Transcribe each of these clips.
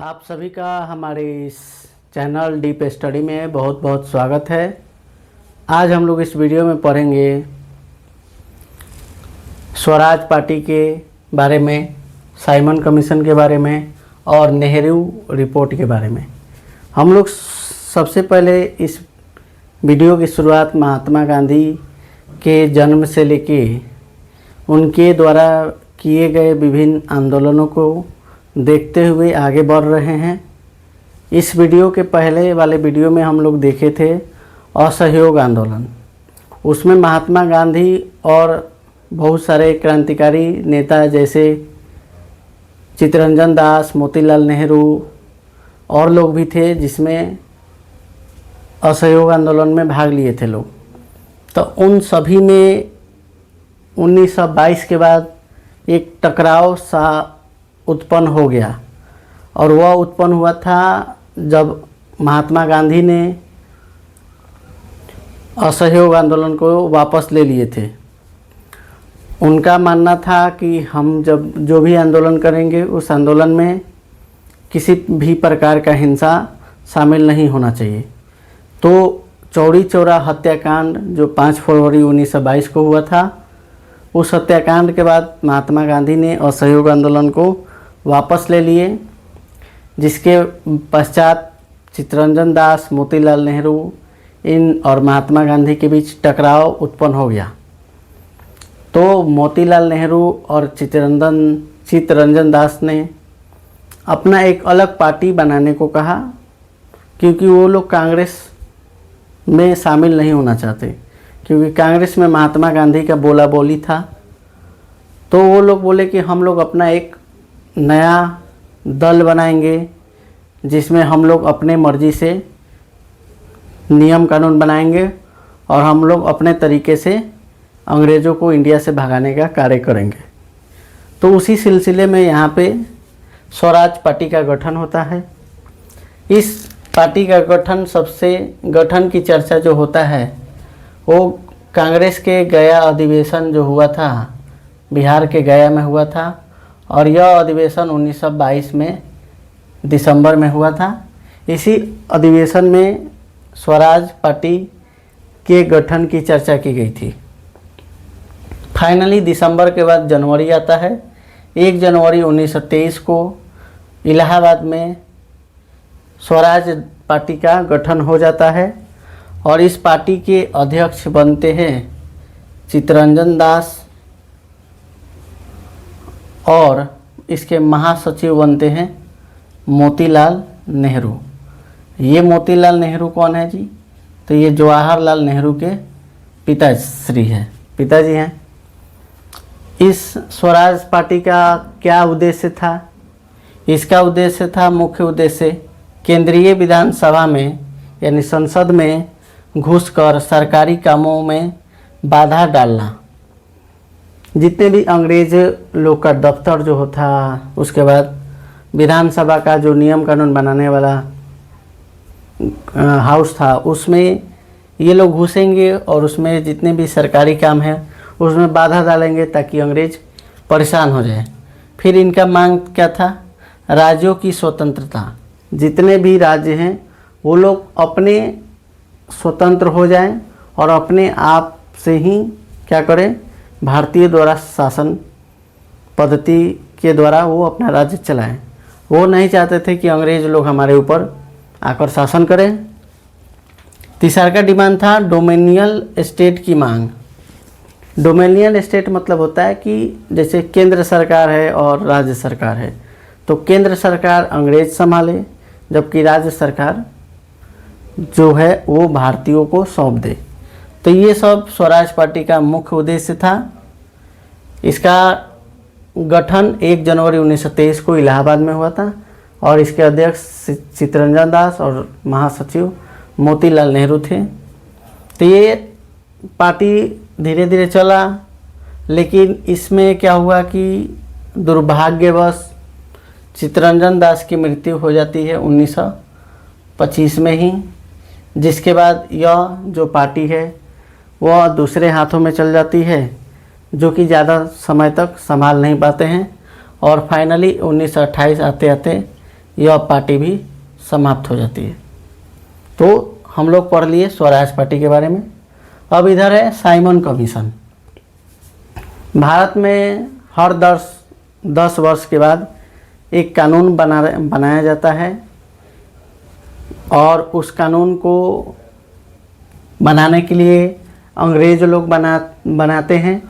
आप सभी का हमारे इस चैनल डीप स्टडी में बहुत बहुत स्वागत है। आज हम लोग इस वीडियो में पढ़ेंगे स्वराज पार्टी के बारे में, साइमन कमीशन के बारे में और नेहरू रिपोर्ट के बारे में। हम लोग सबसे पहले इस वीडियो की शुरुआत महात्मा गांधी के जन्म से लेके उनके द्वारा किए गए विभिन्न आंदोलनों को देखते हुए आगे बढ़ रहे हैं। इस वीडियो के पहले वाले वीडियो में हम लोग देखे थे असहयोग आंदोलन। उसमें महात्मा गांधी और बहुत सारे क्रांतिकारी नेता जैसे चित्तरंजन दास, मोतीलाल नेहरू और लोग भी थे जिसमें असहयोग आंदोलन में भाग लिए थे लोग। तो उन सभी में 1922 के बाद एक टकराव सा उत्पन्न हो गया और वह उत्पन्न हुआ था जब महात्मा गांधी ने असहयोग आंदोलन को वापस ले लिए थे। उनका मानना था कि हम जब जो भी आंदोलन करेंगे उस आंदोलन में किसी भी प्रकार का हिंसा शामिल नहीं होना चाहिए। तो चौरी चौरा हत्याकांड जो 5 फरवरी 1922 को हुआ था, उस हत्याकांड के बाद महात्मा गांधी ने असहयोग आंदोलन को वापस ले लिए, जिसके पश्चात चित्तरंजन दास, मोतीलाल नेहरू इन और महात्मा गांधी के बीच टकराव उत्पन्न हो गया। तो मोतीलाल नेहरू और चित्तरंजन दास ने अपना एक अलग पार्टी बनाने को कहा, क्योंकि वो लोग कांग्रेस में शामिल नहीं होना चाहते, क्योंकि कांग्रेस में महात्मा गांधी का बोला बोली था। तो वो लोग बोले कि हम लोग अपना एक नया दल बनाएंगे जिसमें हम लोग अपने मर्जी से नियम कानून बनाएंगे और हम लोग अपने तरीके से अंग्रेज़ों को इंडिया से भगाने का कार्य करेंगे। तो उसी सिलसिले में यहाँ पे स्वराज पार्टी का गठन होता है। इस पार्टी का गठन की चर्चा जो होता है वो कांग्रेस के गया अधिवेशन जो हुआ था, बिहार के गया में हुआ था, और यह अधिवेशन 1922 में दिसंबर में हुआ था। इसी अधिवेशन में स्वराज पार्टी के गठन की चर्चा की गई थी। फाइनली दिसंबर के बाद जनवरी आता है। 1 जनवरी 1923 को इलाहाबाद में स्वराज पार्टी का गठन हो जाता है और इस पार्टी के अध्यक्ष बनते हैं चित्तरंजन दास और इसके महासचिव बनते हैं मोतीलाल नेहरू। ये मोतीलाल नेहरू कौन है जी? तो ये जवाहरलाल नेहरू के पिताजी हैं। इस स्वराज पार्टी का क्या उद्देश्य था? इसका उद्देश्य था, मुख्य उद्देश्य केंद्रीय विधानसभा में यानी संसद में घुसकर सरकारी कामों में बाधा डालना। जितने भी अंग्रेज लोग का दफ्तर जो होता, उसके बाद विधानसभा का जो नियम कानून बनाने वाला हाउस था, उसमें ये लोग घुसेंगे और उसमें जितने भी सरकारी काम है उसमें बाधा डालेंगे ताकि अंग्रेज परेशान हो जाए। फिर इनका मांग क्या था? राज्यों की स्वतंत्रता। जितने भी राज्य हैं वो लोग अपने स्वतंत्र हो जाएं और अपने आप से ही क्या करें, भारतीय द्वारा शासन पद्धति के द्वारा वो अपना राज्य चलाएं। वो नहीं चाहते थे कि अंग्रेज लोग हमारे ऊपर आकर शासन करें। तीसरा का डिमांड था डोमिनियल स्टेट की मांग। डोमिनियल स्टेट मतलब होता है कि जैसे केंद्र सरकार है और राज्य सरकार है, तो केंद्र सरकार अंग्रेज संभाले जबकि राज्य सरकार जो है वो भारतीयों को सौंप दे। तो ये सब स्वराज पार्टी का मुख्य उद्देश्य था। इसका गठन 1 जनवरी 1923 को इलाहाबाद में हुआ था और इसके अध्यक्ष चित्तरंजन दास और महासचिव मोतीलाल नेहरू थे। तो ये पार्टी धीरे धीरे चला, लेकिन इसमें क्या हुआ कि दुर्भाग्यवश चित्तरंजन दास की मृत्यु हो जाती है 1925 में ही, जिसके बाद यह जो पार्टी है वह दूसरे हाथों में चल जाती है, जो कि ज़्यादा समय तक संभाल नहीं पाते हैं और फाइनली 1928 आते आते यह पार्टी भी समाप्त हो जाती है। तो हम लोग पढ़ लिए स्वराज पार्टी के बारे में। अब इधर है साइमन कमीशन। भारत में हर 10 वर्ष के बाद एक कानून बनाया जाता है और उस कानून को बनाने के लिए अंग्रेज लोग बनाते हैं।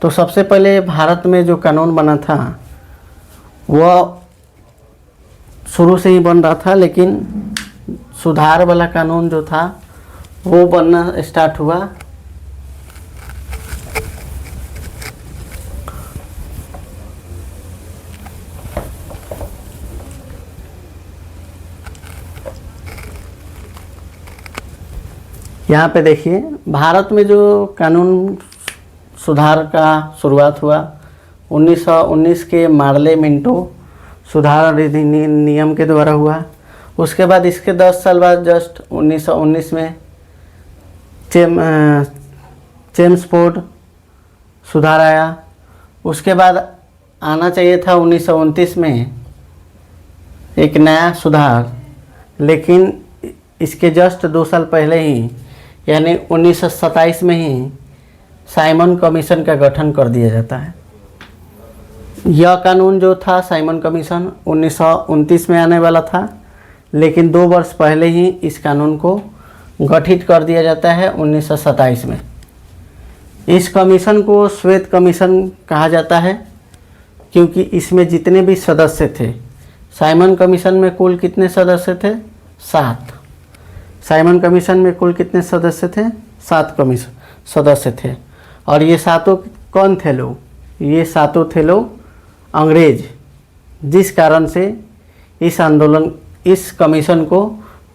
तो सबसे पहले भारत में जो कानून बना था वह शुरू से ही बन रहा था, लेकिन सुधार वाला कानून जो था वो बनना स्टार्ट हुआ यहाँ पे देखिए। भारत में जो कानून सुधार का शुरुआत हुआ 1919 के मार्ले मिंटो सुधार अधिनियम के द्वारा हुआ। उसके बाद इसके 10 साल बाद जस्ट 1919 में चेम्सफोर्ड सुधार आया। उसके बाद आना चाहिए था 1929 में एक नया सुधार, लेकिन इसके जस्ट 2 साल पहले ही यानी 1927 में ही साइमन कमीशन का गठन कर दिया जाता है। यह कानून जो था साइमन कमीशन 1929 में आने वाला था, लेकिन 2 वर्ष पहले ही इस कानून को गठित कर दिया जाता है 1927 में। इस कमीशन को श्वेत कमीशन कहा जाता है क्योंकि इसमें जितने भी सदस्य थे, साइमन कमीशन में कुल कितने सदस्य थे? 7। साइमन कमीशन में कुल कितने सदस्य थे? 7 सदस्य थे। और ये 7 कौन थे लोग? ये 7 थे लोग अंग्रेज, जिस कारण से इस कमीशन को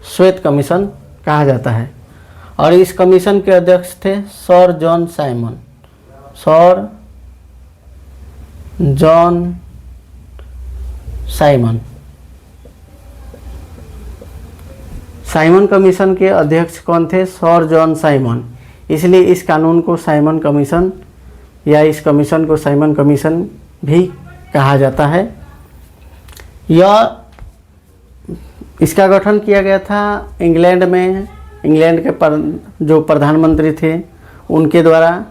श्वेत कमीशन कहा जाता है। और इस कमीशन के अध्यक्ष थे sir John Simon. Sir John Simon. Simon commission के अध्यक्ष कौन थे? Sir John Simon. इसलिए इस कानून को साइमन कमीशन या इस कमीशन को साइमन कमीशन भी कहा जाता है। यह इसका गठन किया गया था इंग्लैंड में, इंग्लैंड के जो प्रधानमंत्री थे उनके द्वारा,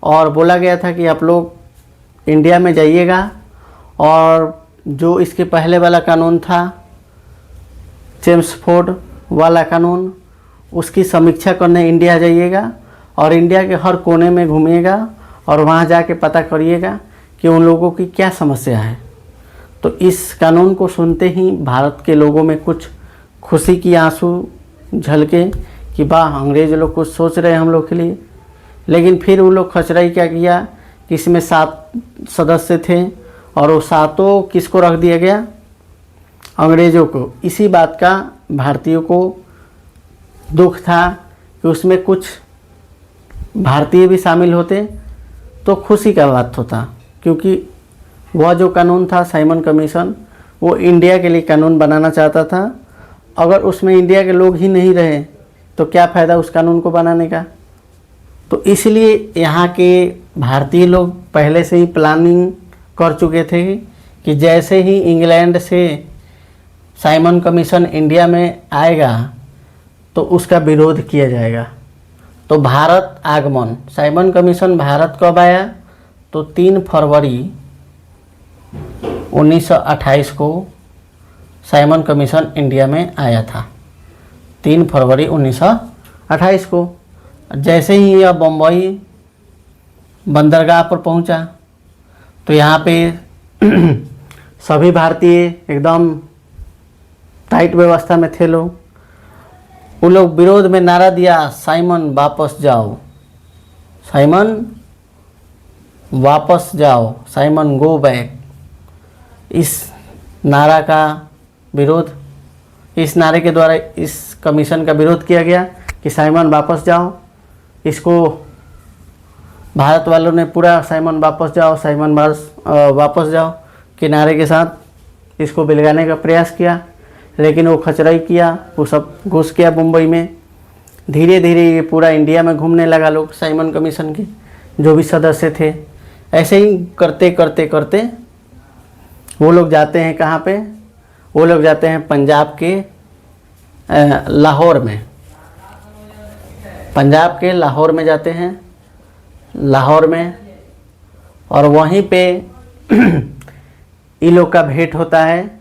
और बोला गया था कि आप लोग इंडिया में जाइएगा और जो इसके पहले वाला कानून था चेम्सफोर्ड वाला कानून, उसकी समीक्षा करने इंडिया जाइएगा और इंडिया के हर कोने में घूमिएगा और वहाँ जाके पता करिएगा कि उन लोगों की क्या समस्या है। तो इस कानून को सुनते ही भारत के लोगों में कुछ खुशी की आंसू झलके कि वाह, अंग्रेज लोग कुछ सोच रहे हैं हम लोग के लिए। लेकिन फिर वो लोग खचराई क्या किया कि इसमें 7 सदस्य थे और वो 7 किसको रख दिया गया? अंग्रेज़ों को। इसी बात का भारतीयों को दुख था कि उसमें कुछ भारतीय भी शामिल होते तो खुशी का बात होता, क्योंकि वह जो कानून था साइमन कमीशन वो इंडिया के लिए कानून बनाना चाहता था। अगर उसमें इंडिया के लोग ही नहीं रहे तो क्या फ़ायदा उस कानून को बनाने का। तो इसलिए यहाँ के भारतीय लोग पहले से ही प्लानिंग कर चुके थे कि जैसे ही इंग्लैंड से साइमन कमीशन इंडिया में आएगा तो उसका विरोध किया जाएगा। तो भारत आगमन, साइमन कमीशन भारत कब आया? तो 3 फरवरी 1928 को साइमन कमीशन इंडिया में आया था। 3 फरवरी 1928 को। जैसे ही यह बम्बई बंदरगाह पर पहुंचा तो यहाँ पे सभी भारतीय एकदम टाइट व्यवस्था में थे लोग। उन लोग विरोध में नारा दिया, साइमन वापस जाओ, साइमन वापस जाओ, साइमन गो बैक। इस नारा का विरोध, इस नारे के द्वारा इस कमीशन का विरोध किया गया कि साइमन वापस जाओ। इसको भारत वालों ने पूरा साइमन वापस जाओ, साइमन वापस जाओ के नारे के साथ इसको बिलगाने का प्रयास किया, लेकिन वो खचराई किया। वो सब घुस गया मुंबई में। धीरे धीरे ये पूरा इंडिया में घूमने लगा लोग, साइमन कमीशन के जो भी सदस्य थे। ऐसे ही करते करते करते वो लोग जाते हैं कहाँ पे? वो लोग जाते हैं पंजाब के लाहौर में, पंजाब के लाहौर में जाते हैं, लाहौर में, और वहीं पे इन लोग का भेंट होता है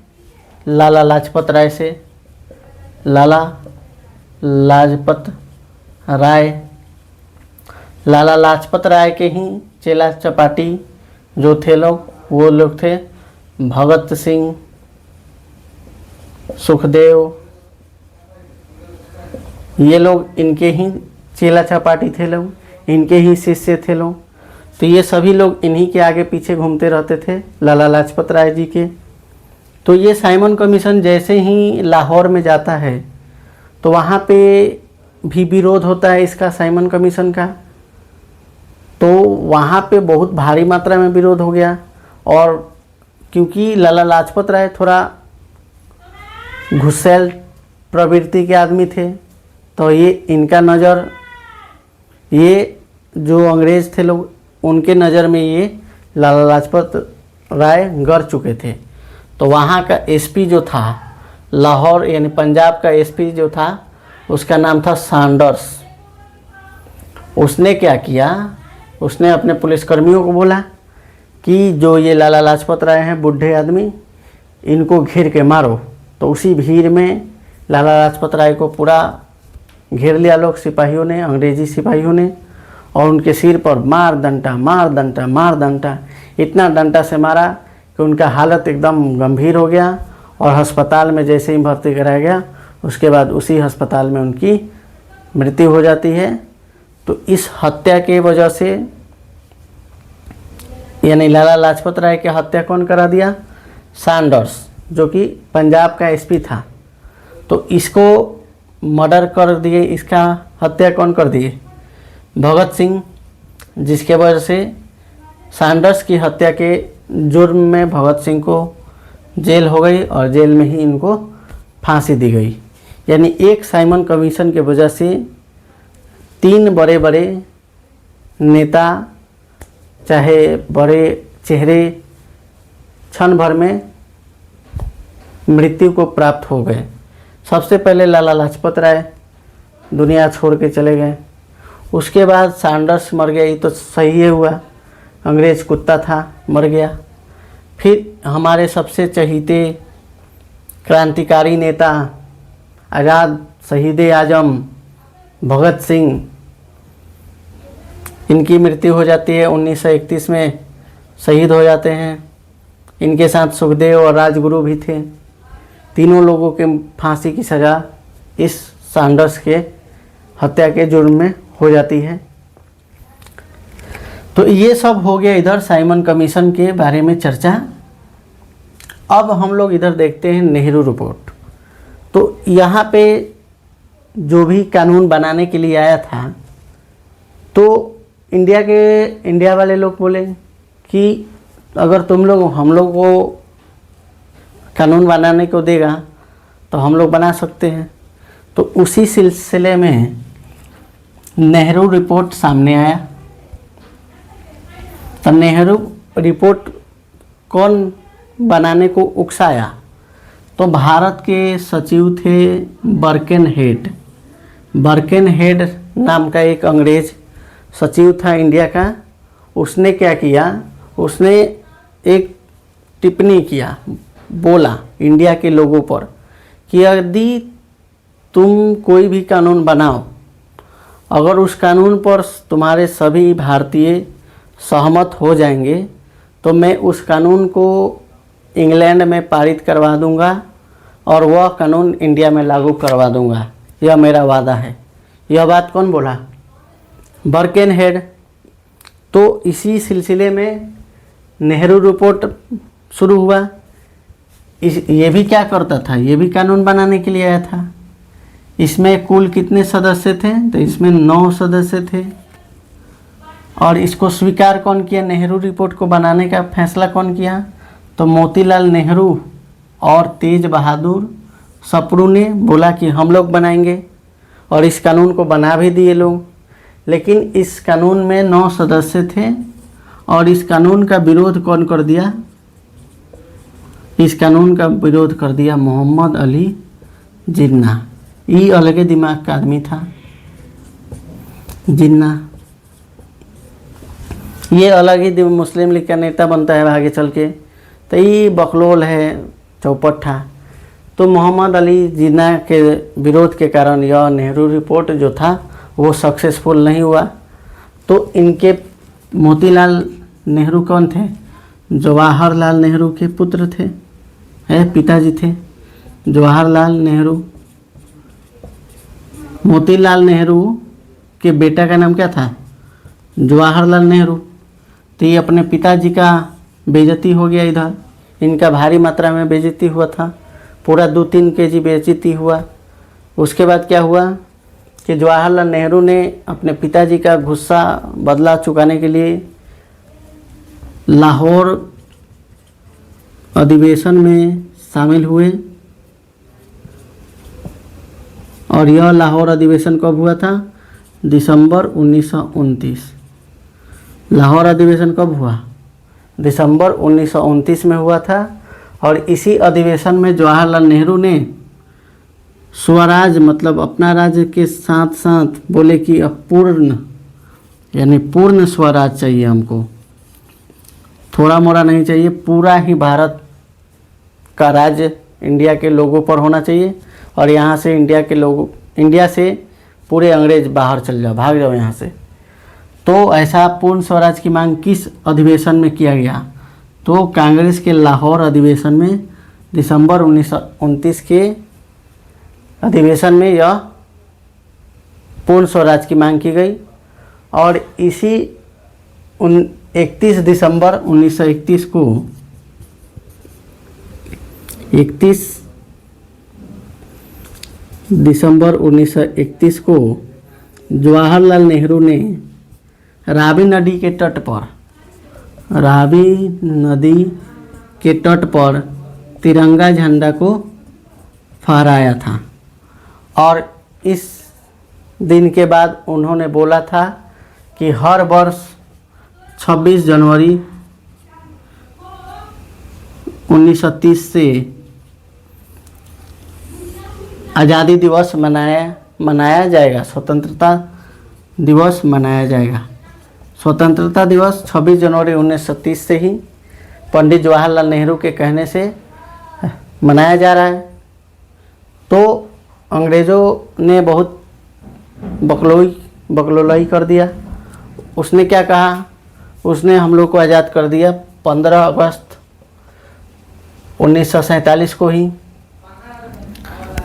लाला लाजपत राय से। लाला लाजपत राय, लाला लाजपत राय के ही चेला चपाटी जो थे लोग, वो लोग थे भगत सिंह, सुखदेव, ये लोग इनके ही चेला चपाटी थे लोग, इनके ही शिष्य थे लोग। तो ये सभी लोग इन्हीं के आगे पीछे घूमते रहते थे लाला लाजपत राय जी के। तो ये साइमन कमीशन जैसे ही लाहौर में जाता है तो वहाँ पे भी विरोध होता है इसका, साइमन कमीशन का। तो वहाँ पे बहुत भारी मात्रा में विरोध हो गया, और क्योंकि लाला लाजपत राय थोड़ा घुसैल प्रवृत्ति के आदमी थे, तो ये इनका नज़र, ये जो अंग्रेज़ थे लोग उनके नज़र में ये लाला लाजपत राय गड़ चुके थे। तो वहाँ का एसपी जो था लाहौर यानी पंजाब का एसपी जो था उसका नाम था सैंडर्स। उसने क्या किया, उसने अपने पुलिसकर्मियों को बोला कि जो ये लाला लाजपत राय हैं बूढ़े आदमी, इनको घेर के मारो। तो उसी भीड़ में लाला लाजपत राय को पूरा घेर लिया लोग, सिपाहियों ने, अंग्रेज़ी सिपाहियों ने, और उनके सिर पर मार डंटा मार डंटा मार डंटा, इतना डंटा से मारा कि उनका हालत एकदम गंभीर हो गया, और अस्पताल में जैसे ही भर्ती कराया गया उसके बाद उसी अस्पताल में उनकी मृत्यु हो जाती है। तो इस हत्या के वजह से, यानी लाला लाजपत राय की हत्या कौन करा दिया? सैंडर्स, जो कि पंजाब का एसपी था। तो इसको मर्डर कर दिए, इसका हत्या कौन कर दिए? भगत सिंह, जिसके वजह से सैंडर्स की हत्या के जुर्म में भगत सिंह को जेल हो गई, और जेल में ही इनको फांसी दी गई। यानी एक साइमन कमीशन के वजह से 3 बड़े बड़े नेता, चाहे बड़े चेहरे, क्षण भर में मृत्यु को प्राप्त हो गए। सबसे पहले लाला लाजपत राय दुनिया छोड़ के चले गए, उसके बाद सैंडर्स मर गया, ये तो सही है हुआ, अंग्रेज़ कुत्ता था, मर गया। फिर हमारे सबसे चहीते क्रांतिकारी नेता, आज़ाद शहीद आजम भगत सिंह, इनकी मृत्यु हो जाती है 1931 में, शहीद हो जाते हैं। इनके साथ सुखदेव और राजगुरु भी थे। तीनों लोगों के फांसी की सज़ा इस सैंडर्स के हत्या के जुर्म में हो जाती है। तो ये सब हो गया इधर साइमन कमीशन के बारे में चर्चा। अब हम लोग इधर देखते हैं नेहरू रिपोर्ट। तो यहाँ पे जो भी कानून बनाने के लिए आया था, तो इंडिया वाले लोग बोले कि अगर तुम लोग हम लोग को कानून बनाने को देगा तो हम लोग बना सकते हैं। तो उसी सिलसिले में नेहरू रिपोर्ट सामने आया। तो नेहरू रिपोर्ट कौन बनाने को उकसाया? तो भारत के सचिव थे बर्केनहेड। बर्केनहेड नाम का एक अंग्रेज सचिव था इंडिया का। उसने क्या किया, उसने एक टिप्पणी किया, बोला इंडिया के लोगों पर कि यदि तुम कोई भी कानून बनाओ, अगर उस कानून पर तुम्हारे सभी भारतीय सहमत हो जाएंगे तो मैं उस कानून को इंग्लैंड में पारित करवा दूंगा और वह कानून इंडिया में लागू करवा दूंगा, यह मेरा वादा है। यह बात कौन बोला? बर्केनहेड। तो इसी सिलसिले में नेहरू रिपोर्ट शुरू हुआ। ये भी क्या करता था, ये भी कानून बनाने के लिए आया था। इसमें कुल कितने सदस्य थे? तो इसमें 9 सदस्य थे। और इसको स्वीकार कौन किया? नेहरू रिपोर्ट को बनाने का फैसला कौन किया? तो मोतीलाल नेहरू और तेज बहादुर सप्रू ने बोला कि हम लोग बनाएंगे, और इस कानून को बना भी दिए लोग। लेकिन इस कानून में 9 सदस्य थे, और इस कानून का विरोध कौन कर दिया? इस कानून का विरोध कर दिया मोहम्मद अली जिन्ना। ये अलग दिमाग का आदमी था जिन्ना। ये अलग ही मुस्लिम लीग का नेता बनता है आगे चल के। तो ये बकलोल है, चौपट्टा। तो मोहम्मद अली जिन्ना के विरोध के कारण यह नेहरू रिपोर्ट जो था वो सक्सेसफुल नहीं हुआ। तो इनके मोतीलाल नेहरू कौन थे? जवाहरलाल नेहरू के पुत्र थे, पिताजी थे जवाहरलाल नेहरू। मोतीलाल नेहरू के बेटा का नाम क्या था? जवाहरलाल नेहरू। तो ये अपने पिताजी का बेइज्जती हो गया इधर, इनका भारी मात्रा में बेइज्जती हुआ था, पूरा 2-3 केजी बेइज्जती हुआ। उसके बाद क्या हुआ कि जवाहरलाल नेहरू ने अपने पिताजी का गुस्सा बदला चुकाने के लिए लाहौर अधिवेशन में शामिल हुए। और यह लाहौर अधिवेशन कब हुआ था? दिसंबर 1929। लाहौर अधिवेशन कब हुआ? दिसंबर 1929 में हुआ था। और इसी अधिवेशन में जवाहरलाल नेहरू ने स्वराज मतलब अपना राज्य के साथ साथ बोले कि अब पूर्ण यानी पूर्ण स्वराज चाहिए हमको, थोड़ा मोड़ा नहीं चाहिए, पूरा ही भारत का राज्य इंडिया के लोगों पर होना चाहिए। और यहाँ से इंडिया से पूरे अंग्रेज बाहर चल जाओ, भाग जाओ यहाँ से। तो ऐसा पूर्ण स्वराज की मांग किस अधिवेशन में किया गया? तो कांग्रेस के लाहौर अधिवेशन में दिसंबर 1929 के अधिवेशन में यह पूर्ण स्वराज की मांग की गई। और इसी 31 दिसंबर 1931 को 31 दिसंबर 1931 को जवाहरलाल नेहरू ने रावी नदी के तट पर तिरंगा झंडा को फहराया था। और इस दिन के बाद उन्होंने बोला था कि हर वर्ष 26 जनवरी 1930 से आज़ादी दिवस मनाया जाएगा, स्वतंत्रता दिवस मनाया जाएगा। स्वतंत्रता दिवस 26 जनवरी 1930 से ही पंडित जवाहरलाल नेहरू के कहने से मनाया जा रहा है। तो अंग्रेज़ों ने बहुत बकलोलाई कर दिया। उसने क्या कहा? उसने हम लोग को आज़ाद कर दिया 15 अगस्त 1947 को ही।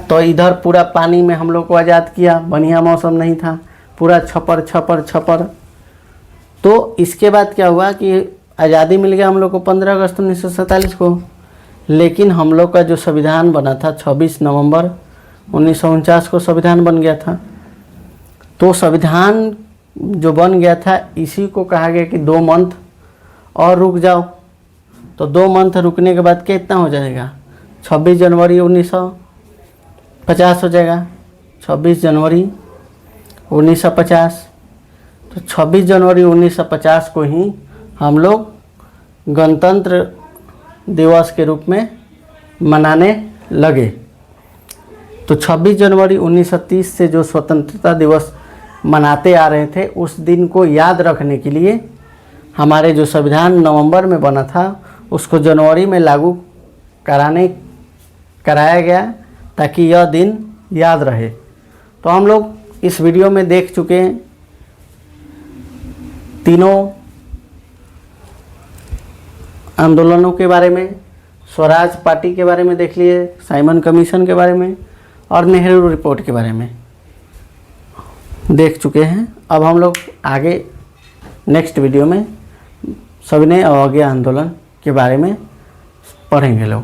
तो इधर पूरा पानी में हम लोग को आज़ाद किया, बढ़िया मौसम नहीं था, पूरा छपर। तो इसके बाद क्या हुआ कि आज़ादी मिल गया हम लोग को 15 अगस्त 1947 को। लेकिन हम लोग का जो संविधान बना था 26 नवंबर 1949 को संविधान बन गया था। तो संविधान जो बन गया था इसी को कहा गया कि 2 मंथ और रुक जाओ। तो 2 मंथ रुकने के बाद कितना हो जाएगा? 26 जनवरी 1950 हो जाएगा। 26 जनवरी 1950। तो 26 जनवरी 1950 को ही हम लोग गणतंत्र दिवस के रूप में मनाने लगे। तो 26 जनवरी 1930 से जो स्वतंत्रता दिवस मनाते आ रहे थे, उस दिन को याद रखने के लिए हमारे जो संविधान नवंबर में बना था उसको जनवरी में लागू कराया गया ताकि यह दिन याद रहे। तो हम लोग इस वीडियो में देख चुके हैं तीनों आंदोलनों के बारे में, स्वराज पार्टी के बारे में देख लिए, साइमन कमीशन के बारे में और नेहरू रिपोर्ट के बारे में देख चुके हैं। अब हम लोग आगे नेक्स्ट वीडियो में सविनय अवज्ञा आंदोलन के बारे में पढ़ेंगे लोग।